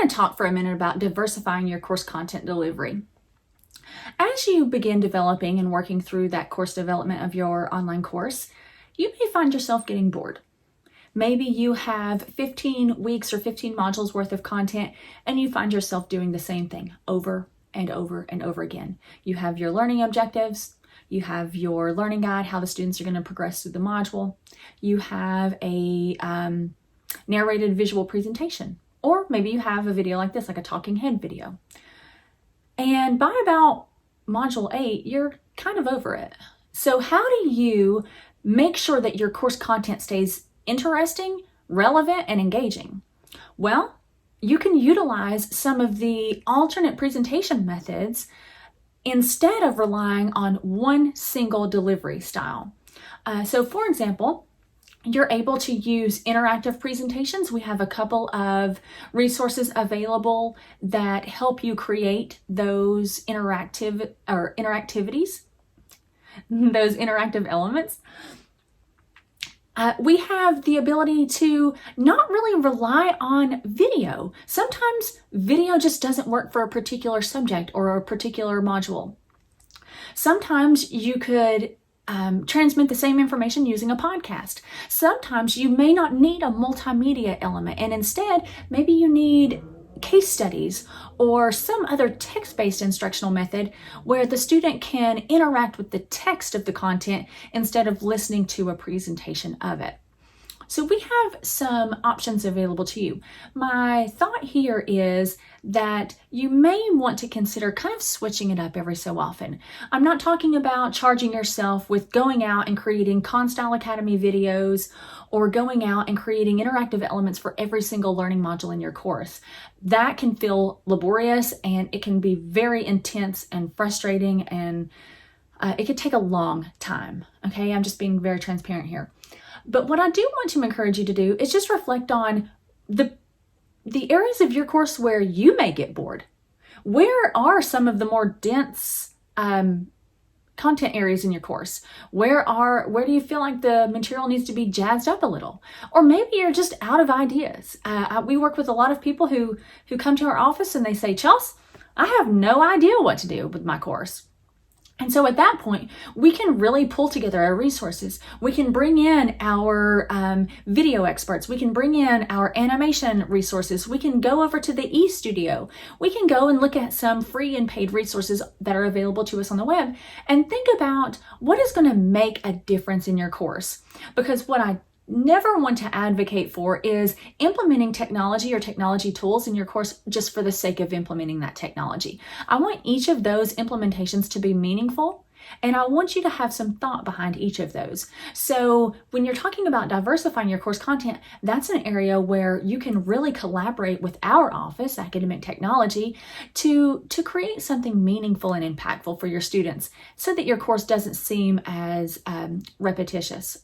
want to talk for a minute about diversifying your course content delivery. As you begin developing and working through that course development of your online course, you may find yourself getting bored. Maybe you have 15 weeks or 15 modules worth of content and you find yourself doing the same thing over and over and over again. You have your learning objectives, you have your learning guide, how the students are going to progress through the module, you have a narrated visual presentation, or maybe you have a video like this, like a talking head video. And by about module 8, you're kind of over it. So how do you make sure that your course content stays interesting, relevant, and engaging? Well, you can utilize some of the alternate presentation methods instead of relying on one single delivery style. So for example, you're able to use interactive presentations. We have a couple of resources available that help you create those interactivities, those interactive elements. We have the ability to not really rely on video. Sometimes video just doesn't work for a particular subject or a particular module. Sometimes you could transmit the same information using a podcast. Sometimes you may not need a multimedia element, and instead maybe you need case studies or some other text-based instructional method where the student can interact with the text of the content instead of listening to a presentation of it. So we have some options available to you. My thought here is that you may want to consider kind of switching it up every so often. I'm not talking about charging yourself with going out and creating Constyle Academy videos or going out and creating interactive elements for every single learning module in your course. That can feel laborious and it can be very intense and frustrating, and it could take a long time. Okay, I'm just being very transparent here. But what I do want to encourage you to do is just reflect on the areas of your course where you may get bored. Where are some of the more dense content areas in your course? Where do you feel like the material needs to be jazzed up a little? Or maybe you're just out of ideas. We work with a lot of people who come to our office and they say, Chelsea, I have no idea what to do with my course. And so at that point, we can really pull together our resources. We can bring in our video experts. We can bring in our animation resources. We can go over to the eStudio. We can go and look at some free and paid resources that are available to us on the web and think about what is going to make a difference in your course. Because what I never want to advocate for is implementing technology or technology tools in your course just for the sake of implementing that technology. I want each of those implementations to be meaningful, and I want you to have some thought behind each of those. So when you're talking about diversifying your course content, that's an area where you can really collaborate with our office, Academic Technology, to create something meaningful and impactful for your students so that your course doesn't seem as repetitious